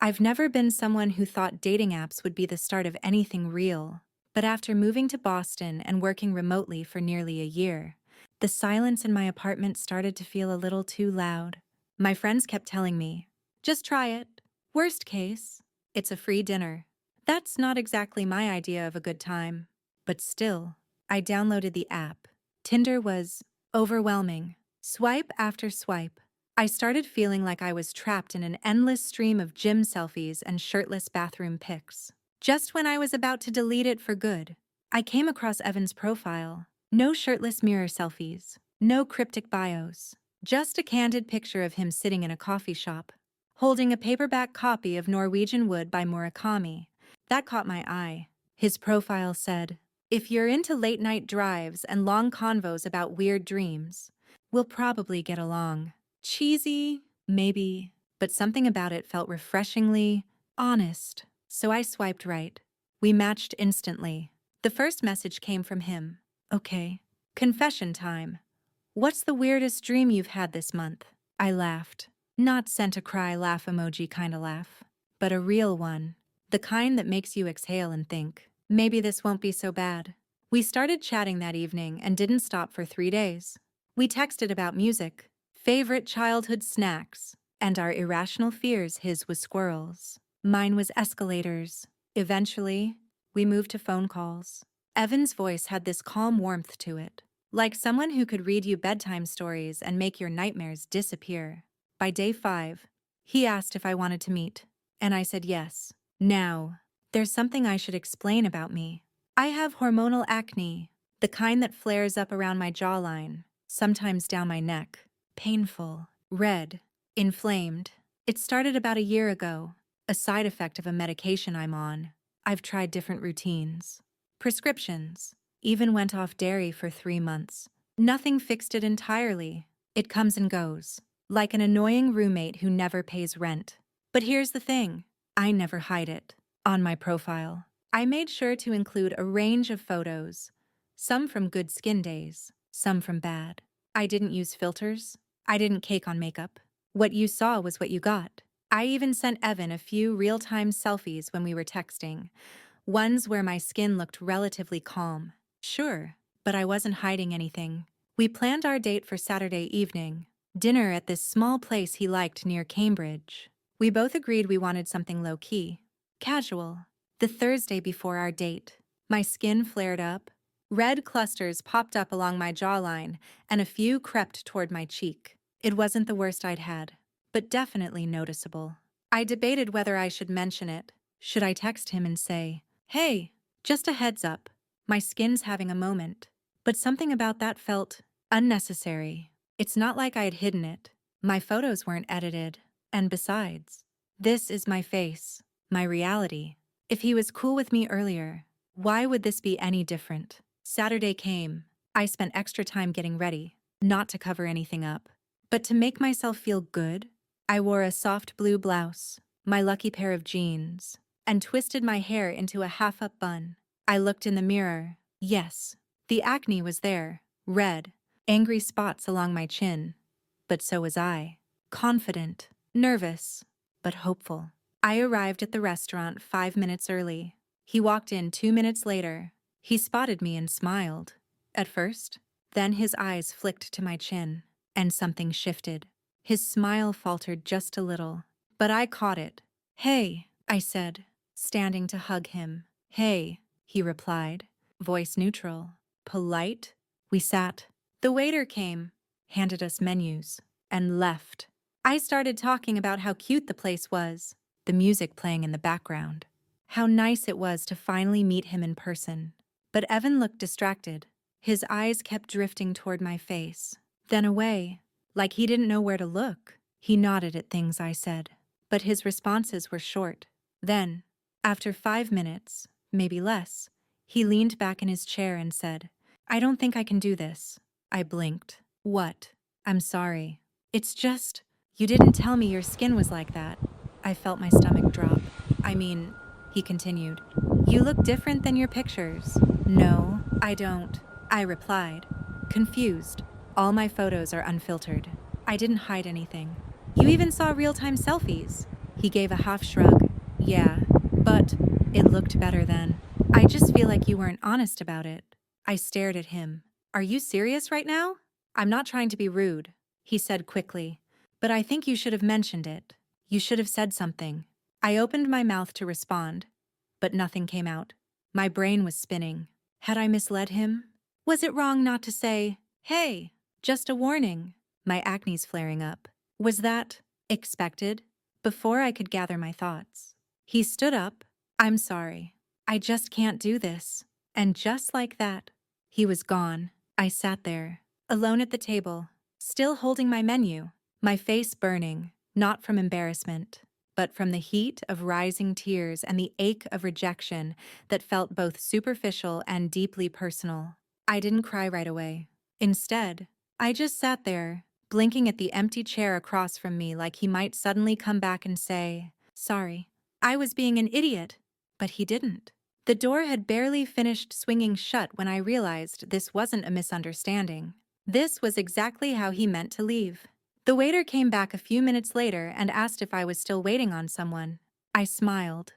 I've never been someone who thought dating apps would be the start of anything real. But after moving to Boston and working remotely for nearly a year, the silence in my apartment started to feel a little too loud. My friends kept telling me, just try it. Worst case, it's a free dinner. That's not exactly my idea of a good time. But still, I downloaded the app. Tinder was overwhelming. Swipe after swipe. I started feeling like I was trapped in an endless stream of gym selfies and shirtless bathroom pics. Just when I was about to delete it for good, I came across Evan's profile. No shirtless mirror selfies, no cryptic bios, just a candid picture of him sitting in a coffee shop, holding a paperback copy of Norwegian Wood by Murakami. That caught my eye. His profile said, "If you're into late-night drives and long convos about weird dreams, we'll probably get along." Cheesy, maybe, but something about it felt refreshingly honest. So I swiped right. We matched instantly. The first message came from him. Okay. Confession time. What's the weirdest dream you've had this month? I laughed. Not sent a cry laugh emoji kinda laugh, but a real one. The kind that makes you exhale and think, maybe this won't be so bad. We started chatting that evening and didn't stop for 3 days. We texted about music, favorite childhood snacks, and our irrational fears. His was squirrels. Mine was escalators. Eventually, we moved to phone calls. Evan's voice had this calm warmth to it, like someone who could read you bedtime stories and make your nightmares disappear. By day 5, he asked if I wanted to meet, and I said yes. Now, there's something I should explain about me. I have hormonal acne, the kind that flares up around my jawline, sometimes down my neck. Painful, red, inflamed. It started about a year ago, a side effect of a medication I'm on. I've tried different routines, prescriptions, even went off dairy for 3 months. Nothing fixed it entirely. It comes and goes, like an annoying roommate who never pays rent. But here's the thing, I never hide it. On my profile, I made sure to include a range of photos, some from good skin days, some from bad. I didn't use filters. I didn't cake on makeup. What you saw was what you got. I even sent Evan a few real-time selfies when we were texting, ones where my skin looked relatively calm. Sure, but I wasn't hiding anything. We planned our date for Saturday evening, dinner at this small place he liked near Cambridge. We both agreed we wanted something low-key, casual. The Thursday before our date, my skin flared up. Red clusters popped up along my jawline, and a few crept toward my cheek. It wasn't the worst I'd had, but definitely noticeable. I debated whether I should mention it. Should I text him and say, "Hey, just a heads up, my skin's having a moment." But something about that felt unnecessary. It's not like I had hidden it. My photos weren't edited. And besides, this is my face, my reality. If he was cool with me earlier, why would this be any different? Saturday came. I spent extra time getting ready, not to cover anything up, but to make myself feel good. I wore a soft blue blouse, my lucky pair of jeans, and twisted my hair into a half-up bun. I looked in the mirror. Yes, the acne was there, red, angry spots along my chin. But so was I, confident, nervous, but hopeful. I arrived at the restaurant 5 minutes early. He walked in 2 minutes later. He spotted me and smiled. At first, then his eyes flicked to my chin, and something shifted. His smile faltered just a little, but I caught it. "Hey," I said, standing to hug him. "Hey," he replied, voice neutral, polite. We sat. The waiter came, handed us menus, and left. I started talking about how cute the place was, the music playing in the background, how nice it was to finally meet him in person. But Evan looked distracted. His eyes kept drifting toward my face, then away, like he didn't know where to look. He nodded at things I said, but his responses were short. Then, after 5 minutes, maybe less, he leaned back in his chair and said, "I don't think I can do this." I blinked. "What?" "I'm sorry. It's just, you didn't tell me your skin was like that." I felt my stomach drop. "I mean," he continued, "you look different than your pictures." "No, I don't," I replied, confused. All my photos are unfiltered. I didn't hide anything. "You even saw real-time selfies." He gave a half shrug. Yeah, but it looked better then. I just feel like you weren't honest about it. I stared at him. Are you serious right now? I'm not trying to be rude, he said quickly. But I think you should have mentioned it. You should have said something. I opened my mouth to respond, but nothing came out. My brain was spinning. Had I misled him? Was it wrong not to say, hey, just a warning? My acne's flaring up. Was that expected? Before I could gather my thoughts, he stood up. I'm sorry. I just can't do this. And just like that, he was gone. I sat there, alone at the table, still holding my menu, my face burning, not from embarrassment, but from the heat of rising tears and the ache of rejection that felt both superficial and deeply personal. I didn't cry right away. Instead, I just sat there, blinking at the empty chair across from me like he might suddenly come back and say, sorry, I was being an idiot. But he didn't. The door had barely finished swinging shut when I realized this wasn't a misunderstanding. This was exactly how he meant to leave. The waiter came back a few minutes later and asked if I was still waiting on someone. I smiled,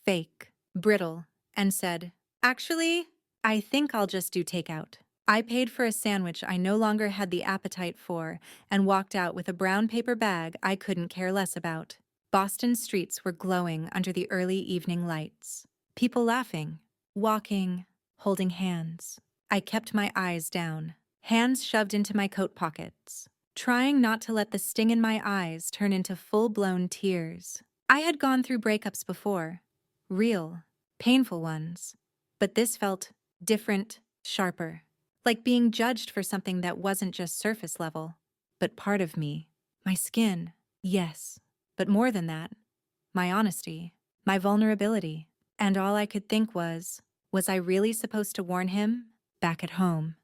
fake, brittle, and said, actually, I think I'll just do takeout. I paid for a sandwich I no longer had the appetite for and walked out with a brown paper bag I couldn't care less about. Boston's streets were glowing under the early evening lights. People laughing, walking, holding hands. I kept my eyes down, hands shoved into my coat pockets, trying not to let the sting in my eyes turn into full-blown tears. I had gone through breakups before, real, painful ones, but this felt different, sharper. Like being judged for something that wasn't just surface level, but part of me. My skin, yes, but more than that. My honesty, my vulnerability. And all I could think was I really supposed to warn him? Back at home.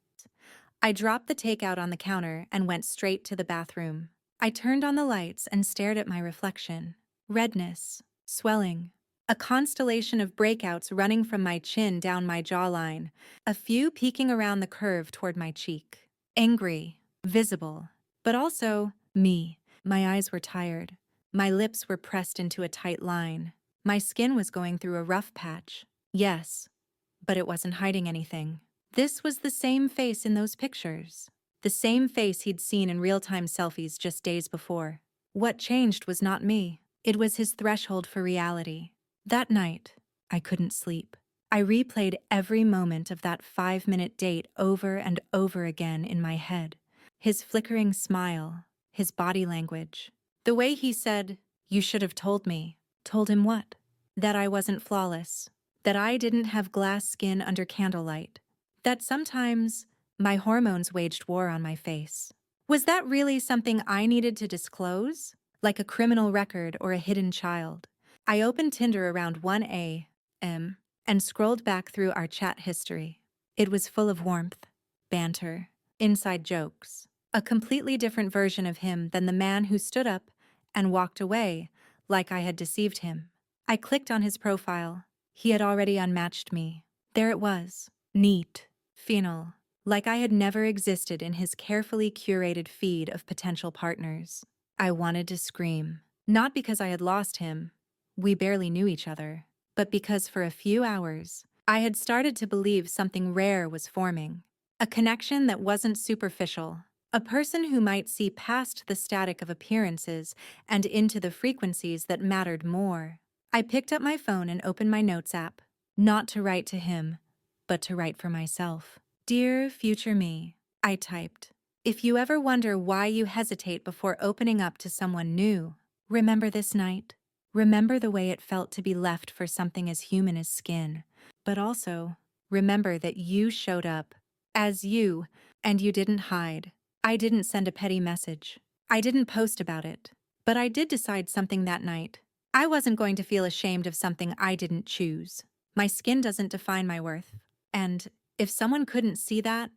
I dropped the takeout on the counter and went straight to the bathroom. I turned on the lights and stared at my reflection. Redness, swelling, a constellation of breakouts running from my chin down my jawline, a few peeking around the curve toward my cheek. Angry, visible, but also me. My eyes were tired. My lips were pressed into a tight line. My skin was going through a rough patch. Yes, but it wasn't hiding anything. This was the same face in those pictures. The same face he'd seen in real-time selfies just days before. What changed was not me. It was his threshold for reality. That night, I couldn't sleep. I replayed every moment of that 5-minute date over and over again in my head. His flickering smile, his body language. The way he said, you should have told me. Told him what? That I wasn't flawless. That I didn't have glass skin under candlelight. That sometimes my hormones waged war on my face. Was that really something I needed to disclose? Like a criminal record or a hidden child? I opened Tinder around 1 a.m. and scrolled back through our chat history. It was full of warmth, banter, inside jokes. A completely different version of him than the man who stood up and walked away like I had deceived him. I clicked on his profile. He had already unmatched me. There it was, neat, phenol, like I had never existed in his carefully curated feed of potential partners. I wanted to scream, not because I had lost him. We barely knew each other, but because for a few hours, I had started to believe something rare was forming. A connection that wasn't superficial. A person who might see past the static of appearances and into the frequencies that mattered more. I picked up my phone and opened my notes app, not to write to him, but to write for myself. Dear future me, I typed. If you ever wonder why you hesitate before opening up to someone new, remember this night. Remember the way it felt to be left for something as human as skin. But also, remember that you showed up as you, and you didn't hide. I didn't send a petty message. I didn't post about it. But I did decide something that night. I wasn't going to feel ashamed of something I didn't choose. My skin doesn't define my worth. And if someone couldn't see that,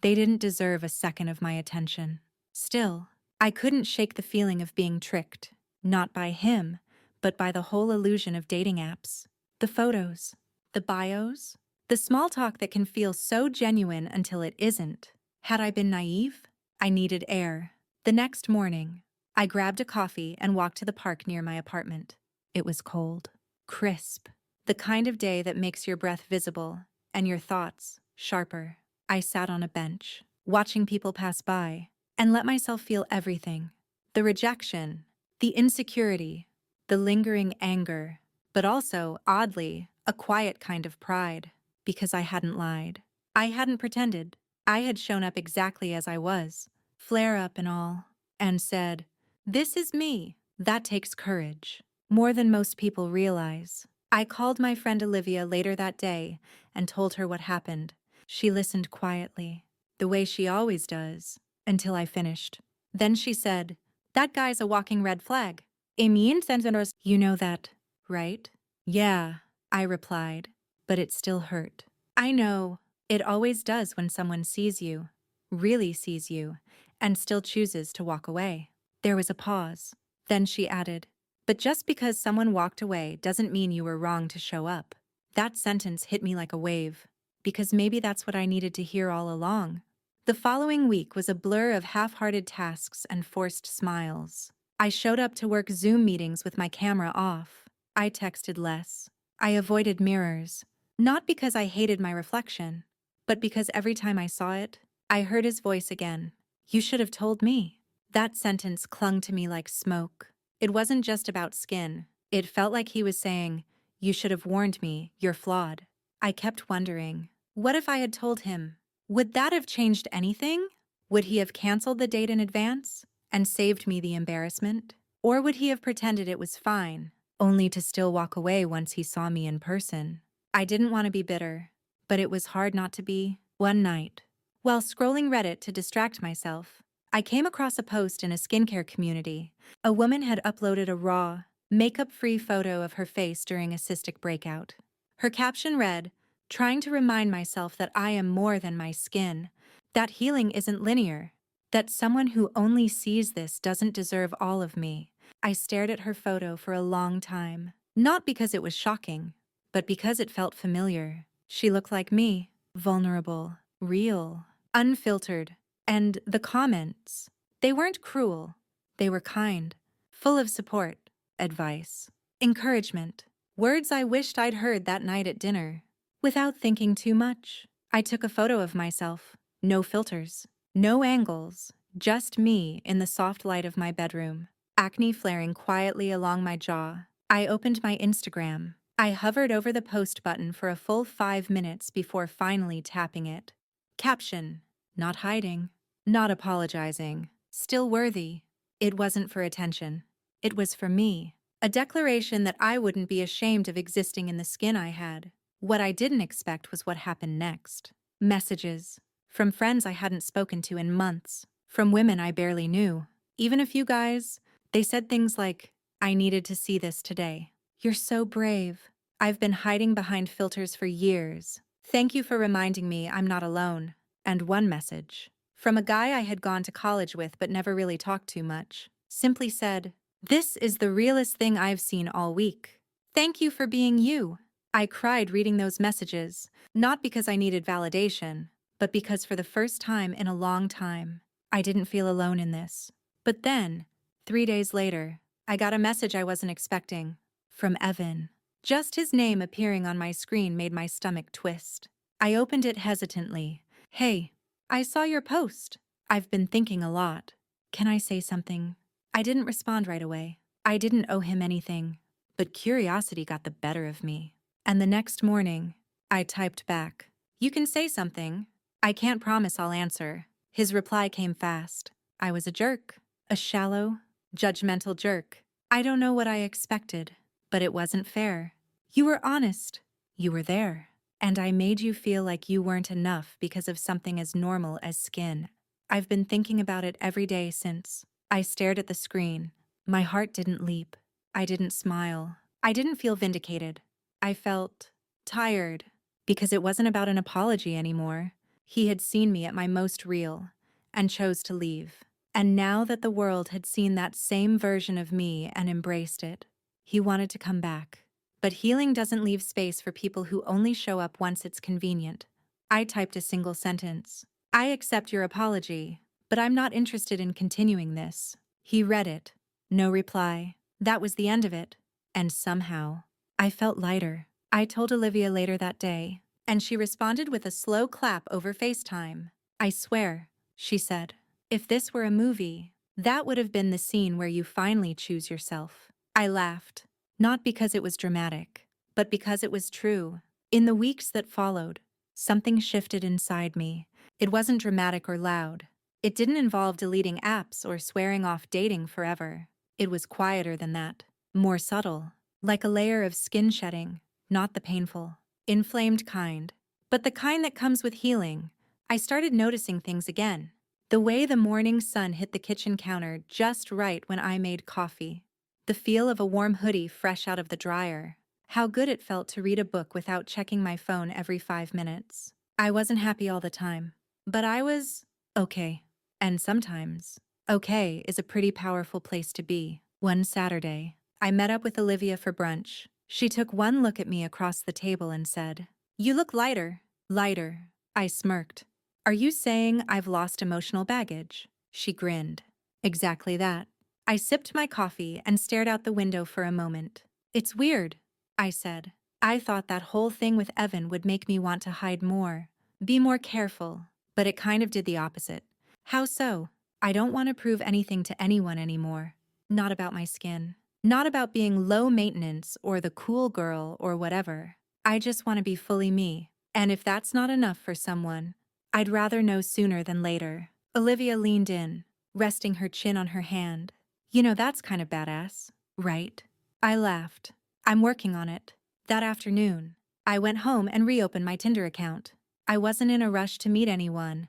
they didn't deserve a second of my attention. Still, I couldn't shake the feeling of being tricked. Not by him, but by the whole illusion of dating apps. The photos, the bios, the small talk that can feel so genuine until it isn't. Had I been naive? I needed air. The next morning, I grabbed a coffee and walked to the park near my apartment. It was cold, crisp, the kind of day that makes your breath visible and your thoughts sharper. I sat on a bench, watching people pass by, and let myself feel everything: the rejection, the insecurity, the lingering anger, but also, oddly, a quiet kind of pride, because I hadn't lied. I hadn't pretended. I had shown up exactly as I was, flare up and all, and said, "This is me." That takes courage, more than most people realize. I called my friend Olivia later that day and told her what happened. She listened quietly, the way she always does, until I finished. Then she said, "That guy's a walking red flag. You know that, right?" "Yeah," I replied, but it still hurt. I know, it always does when someone sees you, really sees you, and still chooses to walk away. There was a pause. Then she added, "But just because someone walked away doesn't mean you were wrong to show up." That sentence hit me like a wave, because maybe that's what I needed to hear all along. The following week was a blur of half-hearted tasks and forced smiles. I showed up to work Zoom meetings with my camera off. I texted less. I avoided mirrors, not because I hated my reflection, but because every time I saw it, I heard his voice again. "You should have told me." That sentence clung to me like smoke. It wasn't just about skin. It felt like he was saying, "You should have warned me, you're flawed." I kept wondering, what if I had told him? Would that have changed anything? Would he have canceled the date in advance and saved me the embarrassment? Or would he have pretended it was fine, only to still walk away once he saw me in person? I didn't want to be bitter, but it was hard not to be. One night, while scrolling Reddit to distract myself, I came across a post in a skincare community. A woman had uploaded a raw, makeup-free photo of her face during a cystic breakout. Her caption read, "Trying to remind myself that I am more than my skin, that healing isn't linear, that someone who only sees this doesn't deserve all of me." I stared at her photo for a long time, not because it was shocking, but because it felt familiar. She looked like me, vulnerable, real, unfiltered. And the comments, they weren't cruel. They were kind, full of support, advice, encouragement, words I wished I'd heard that night at dinner. Without thinking too much, I took a photo of myself. No filters, no angles, just me in the soft light of my bedroom, acne flaring quietly along my jaw. I opened my Instagram. I hovered over the post button for a full 5 minutes before finally tapping it. Caption: "Not hiding, not apologizing, still worthy." It wasn't for attention. It was for me. A declaration that I wouldn't be ashamed of existing in the skin I had. What I didn't expect was what happened next. Messages. From friends I hadn't spoken to in months. From women I barely knew. Even a few guys. They said things like, "I needed to see this today. You're so brave. I've been hiding behind filters for years. Thank you for reminding me I'm not alone." And one message, from a guy I had gone to college with but never really talked to much, simply said, "This is the realest thing I've seen all week. Thank you for being you." I cried reading those messages, not because I needed validation, but because for the first time in a long time, I didn't feel alone in this. But then, 3 days later, I got a message I wasn't expecting, from Evan. Just his name appearing on my screen made my stomach twist. I opened it hesitantly. "Hey, I saw your post. I've been thinking a lot. Can I say something?" I didn't respond right away. I didn't owe him anything, but curiosity got the better of me. And the next morning, I typed back, "You can say something. I can't promise I'll answer." His reply came fast. I was a jerk. A shallow, judgmental jerk. I don't know what I expected, but it wasn't fair. "You were honest. You were there. And I made you feel like you weren't enough because of something as normal as skin." I've been thinking about it every day since. I stared at the screen. My heart didn't leap. I didn't smile. I didn't feel vindicated. I felt tired, because it wasn't about an apology anymore. He had seen me at my most real and chose to leave. And now that the world had seen that same version of me and embraced it, he wanted to come back. But healing doesn't leave space for people who only show up once it's convenient. I typed a single sentence. "I accept your apology, but I'm not interested in continuing this." He read it. No reply. That was the end of it. And somehow, I felt lighter. I told Olivia later that day, and she responded with a slow clap over FaceTime. "I swear," she said, "if this were a movie, that would have been the scene where you finally choose yourself." I laughed, not because it was dramatic, but because it was true. In the weeks that followed, something shifted inside me. It wasn't dramatic or loud. It didn't involve deleting apps or swearing off dating forever. It was quieter than that, more subtle, like a layer of skin shedding, not the painful, inflamed kind, but the kind that comes with healing. I started noticing things again. The way the morning sun hit the kitchen counter just right when I made coffee. The feel of a warm hoodie fresh out of the dryer. How good it felt to read a book without checking my phone every 5 minutes. I wasn't happy all the time, but I was okay. And sometimes, okay is a pretty powerful place to be. One Saturday, I met up with Olivia for brunch. She took one look at me across the table and said, "You look lighter." Lighter. I smirked. "Are you saying I've lost emotional baggage?" She grinned. "Exactly that." I sipped my coffee and stared out the window for a moment. "It's weird," I said. "I thought that whole thing with Evan would make me want to hide more, be more careful, but it kind of did the opposite." "How so?" "I don't want to prove anything to anyone anymore. Not about my skin. Not about being low maintenance or the cool girl or whatever. I just want to be fully me. And if that's not enough for someone, I'd rather know sooner than later." Olivia leaned in, resting her chin on her hand. "You know, that's kind of badass, right?" I laughed. "I'm working on it." That afternoon, I went home and reopened my Tinder account. I wasn't in a rush to meet anyone,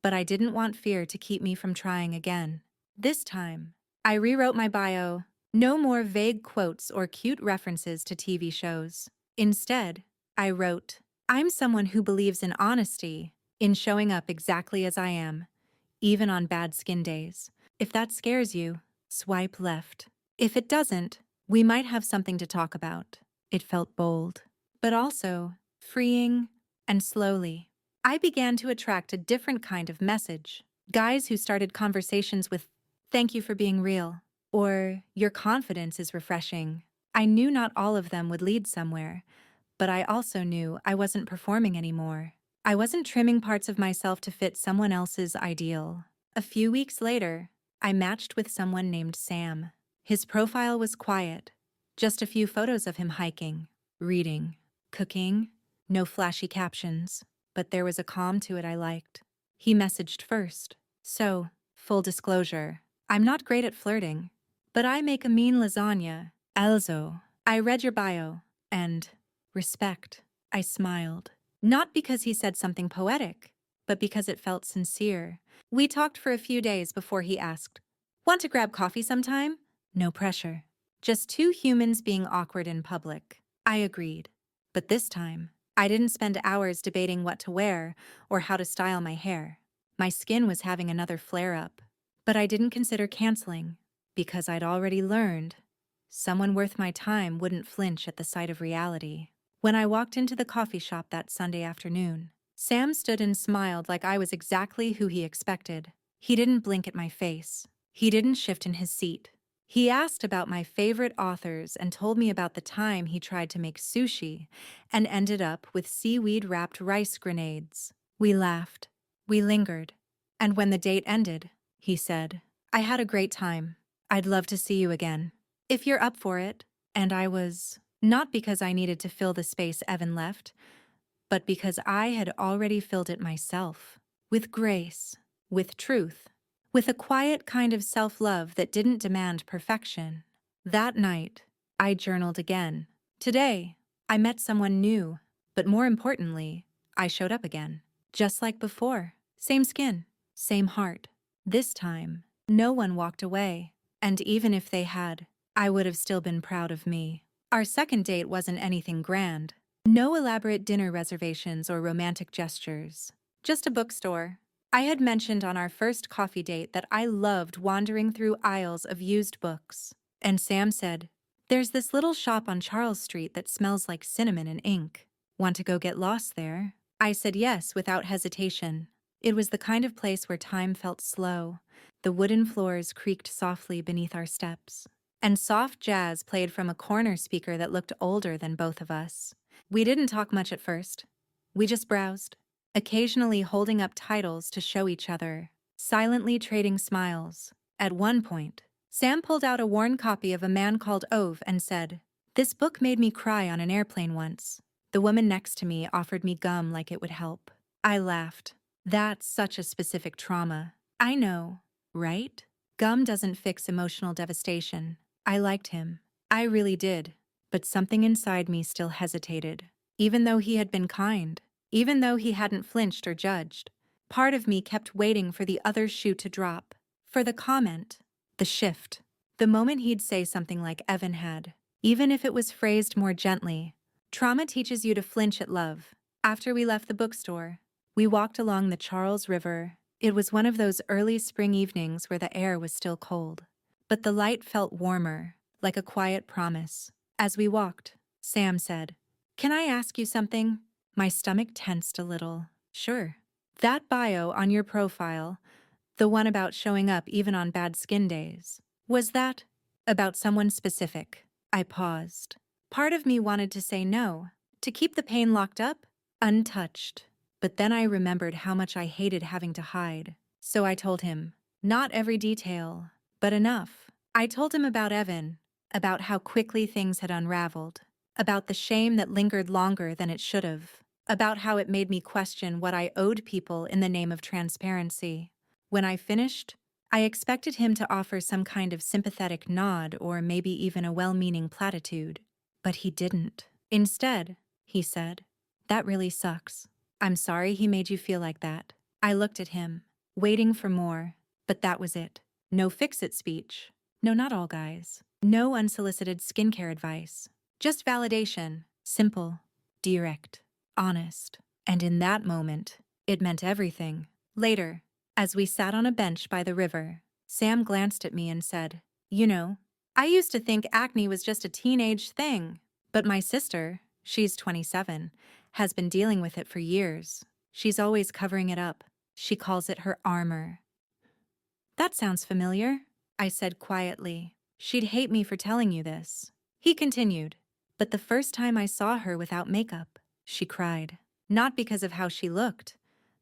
but I didn't want fear to keep me from trying again. This time, I rewrote my bio. No more vague quotes or cute references to TV shows. Instead, I wrote, "I'm someone who believes in honesty, in showing up exactly as I am, even on bad skin days. If that scares you, swipe left. If it doesn't, we might have something to talk about." It felt bold, but also freeing, and slowly, I began to attract a different kind of message. Guys who started conversations with, "Thank you for being real," or "Your confidence is refreshing." I knew not all of them would lead somewhere, but I also knew I wasn't performing anymore. I wasn't trimming parts of myself to fit someone else's ideal. A few weeks later, I matched with someone named Sam. His profile was quiet, just a few photos of him hiking, reading, cooking, no flashy captions, but there was a calm to it I liked. He messaged first. "So, full disclosure, I'm not great at flirting, but I make a mean lasagna. Also, I read your bio, and respect." I smiled. Not because he said something poetic, but because it felt sincere. We talked for a few days before he asked, "Want to grab coffee sometime?" No pressure. Just two humans being awkward in public. I agreed. But this time, I didn't spend hours debating what to wear or how to style my hair. My skin was having another flare-up. But I didn't consider canceling, because I'd already learned someone worth my time wouldn't flinch at the sight of reality. When I walked into the coffee shop that Sunday afternoon, Sam stood and smiled like I was exactly who he expected. He didn't blink at my face. He didn't shift in his seat. He asked about my favorite authors and told me about the time he tried to make sushi and ended up with seaweed-wrapped rice grenades. We laughed. We lingered. And when the date ended, he said, "I had a great time. I'd love to see you again, if you're up for it." And I was, not because I needed to fill the space Evan left, but because I had already filled it myself. With grace, with truth, with a quiet kind of self-love that didn't demand perfection. That night, I journaled again. Today, I met someone new, but more importantly, I showed up again. Just like before. Same skin, same heart. This time, no one walked away. And even if they had, I would have still been proud of me. Our second date wasn't anything grand. No elaborate dinner reservations or romantic gestures. Just a bookstore. I had mentioned on our first coffee date that I loved wandering through aisles of used books. And Sam said, "There's this little shop on Charles Street that smells like cinnamon and ink. Want to go get lost there?" I said yes without hesitation. It was the kind of place where time felt slow. The wooden floors creaked softly beneath our steps. and soft jazz played from a corner speaker that looked older than both of us. We didn't talk much at first. We just browsed, occasionally holding up titles to show each other, silently trading smiles. At one point, Sam pulled out a worn copy of A Man Called Ove and said, "This book made me cry on an airplane once." The woman next to me offered me gum like it would help. I laughed. That's such a specific trauma. I know, right? Gum doesn't fix emotional devastation. I liked him. I really did. But something inside me still hesitated. Even though he had been kind, even though he hadn't flinched or judged, part of me kept waiting for the other shoe to drop. For the comment. The shift. The moment he'd say something like Evan had. Even if it was phrased more gently. Trauma teaches you to flinch at love. After we left the bookstore, we walked along the Charles River. It was one of those early spring evenings where the air was still cold. But the light felt warmer, like a quiet promise. As we walked, Sam said, "Can I ask you something?" My stomach tensed a little. Sure. That bio on your profile, the one about showing up even on bad skin days, was that about someone specific? I paused. Part of me wanted to say no, to keep the pain locked up, untouched. But then I remembered how much I hated having to hide. So I told him, not every detail, but enough. I told him about Evan, about how quickly things had unraveled, about the shame that lingered longer than it should have, about how it made me question what I owed people in the name of transparency. When I finished, I expected him to offer some kind of sympathetic nod or maybe even a well-meaning platitude. But he didn't. Instead, he said, "That really sucks. I'm sorry he made you feel like that." I looked at him, waiting for more, but that was it. No fix-it speech. No, not all guys. No unsolicited skincare advice. Just validation. Simple, direct, honest. And in that moment, it meant everything. Later, as we sat on a bench by the river, Sam glanced at me and said, "You know, I used to think acne was just a teenage thing, but my sister, she's 27, has been dealing with it for years. She's always covering it up. She calls it her armor." "That sounds familiar," I said quietly. "She'd hate me for telling you this." He continued, "But the first time I saw her without makeup, she cried. Not because of how she looked,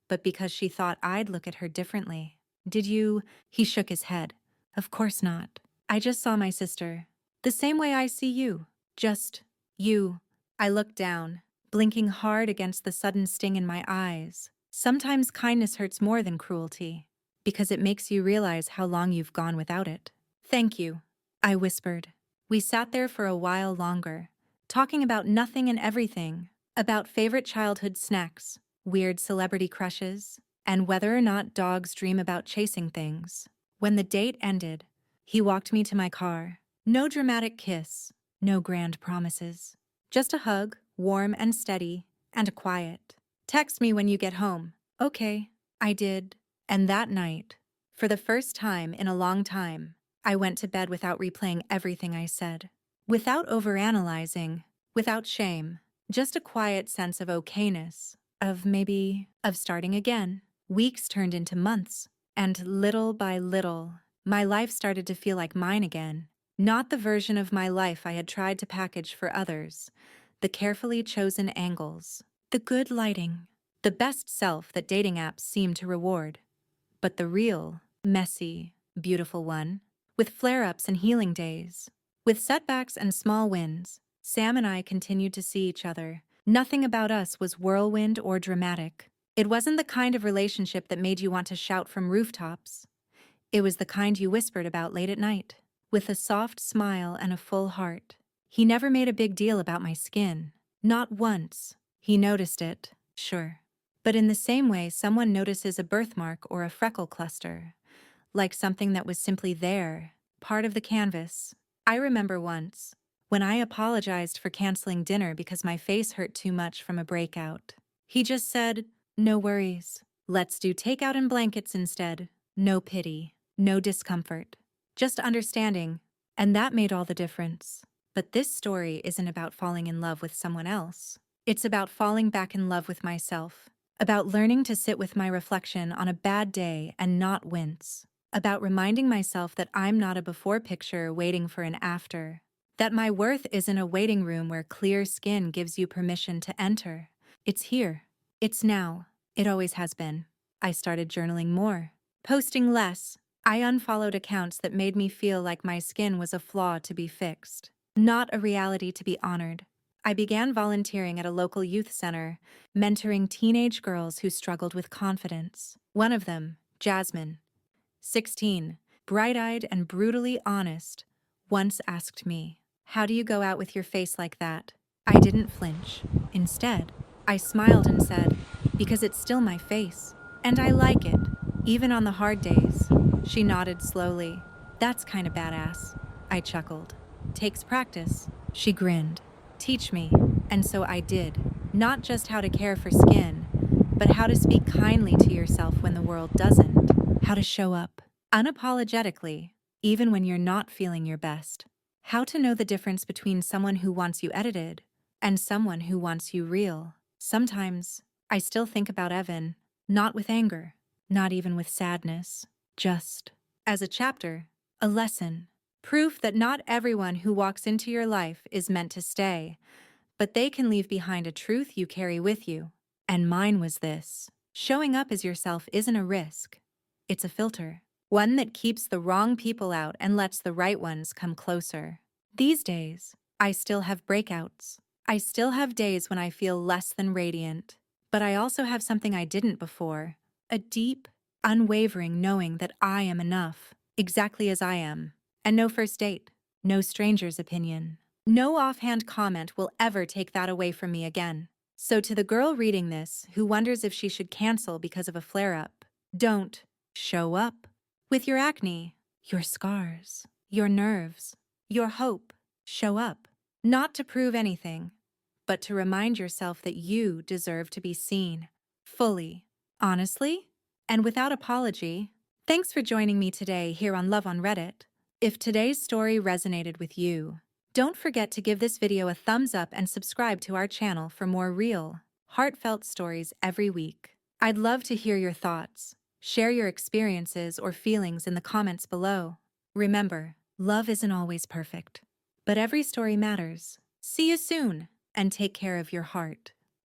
but because she thought I'd look at her differently." "Did you?" He shook his head. "Of course not. I just saw my sister. The same way I see you. Just you." I looked down, blinking hard against the sudden sting in my eyes. Sometimes kindness hurts more than cruelty, because it makes you realize how long you've gone without it. "Thank you," I whispered. We sat there for a while longer, talking about nothing and everything, about favorite childhood snacks, weird celebrity crushes, and whether or not dogs dream about chasing things. When the date ended, he walked me to my car. No dramatic kiss, no grand promises. Just a hug, warm and steady, and quiet. "Text me when you get home." "Okay." I did. And that night, for the first time in a long time, I went to bed without replaying everything I said. Without overanalyzing, without shame, just a quiet sense of okayness, of starting again. Weeks turned into months, and little by little, my life started to feel like mine again. Not the version of my life I had tried to package for others, the carefully chosen angles, the good lighting, the best self that dating apps seem to reward. But the real, messy, beautiful one, with flare-ups and healing days, with setbacks and small wins. Sam and I continued to see each other. Nothing about us was whirlwind or dramatic. It wasn't the kind of relationship that made you want to shout from rooftops. It was the kind you whispered about late at night, with a soft smile and a full heart. He never made a big deal about my skin. Not once. He noticed it, sure. But in the same way someone notices a birthmark or a freckle cluster, like something that was simply there, part of the canvas. I remember once, when I apologized for canceling dinner because my face hurt too much from a breakout. He just said, "No worries. Let's do takeout and blankets instead." No pity, no discomfort, just understanding, and that made all the difference. But this story isn't about falling in love with someone else. It's about falling back in love with myself, about learning to sit with my reflection on a bad day and not wince, about reminding myself that I'm not a before picture waiting for an after, that my worth isn't a waiting room where clear skin gives you permission to enter. It's here. It's now. It always has been. I started journaling more, posting less. I unfollowed accounts that made me feel like my skin was a flaw to be fixed, not a reality to be honored. I began volunteering at a local youth center, mentoring teenage girls who struggled with confidence. One of them, Jasmine, 16, bright-eyed and brutally honest, once asked me, "How do you go out with your face like that?" I didn't flinch. Instead, I smiled and said, "Because it's still my face, and I like it, even on the hard days." She nodded slowly. "That's kinda badass." I chuckled. "Takes practice." She grinned. "Teach me." And so I did. Not just how to care for skin, but how to speak kindly to yourself when the world doesn't. How to show up unapologetically, even when you're not feeling your best. How to know the difference between someone who wants you edited and someone who wants you real. Sometimes, I still think about Evan, not with anger, not even with sadness, just as a chapter, a lesson, proof that not everyone who walks into your life is meant to stay, but they can leave behind a truth you carry with you. And mine was this: showing up as yourself isn't a risk, it's a filter. One that keeps the wrong people out and lets the right ones come closer. These days, I still have breakouts. I still have days when I feel less than radiant. But I also have something I didn't before: a deep, unwavering knowing that I am enough, exactly as I am. And no first date, no stranger's opinion, no offhand comment will ever take that away from me again. So to the girl reading this who wonders if she should cancel because of a flare-up, don't. Show up. With your acne, your scars, your nerves, your hope. Show up. Not to prove anything, but to remind yourself that you deserve to be seen. Fully. Honestly. And without apology. Thanks for joining me today here on Love on Reddit. If today's story resonated with you, don't forget to give this video a thumbs up and subscribe to our channel for more real, heartfelt stories every week. I'd love to hear your thoughts. Share your experiences or feelings in the comments below. Remember, love isn't always perfect, but every story matters. See you soon, and take care of your heart.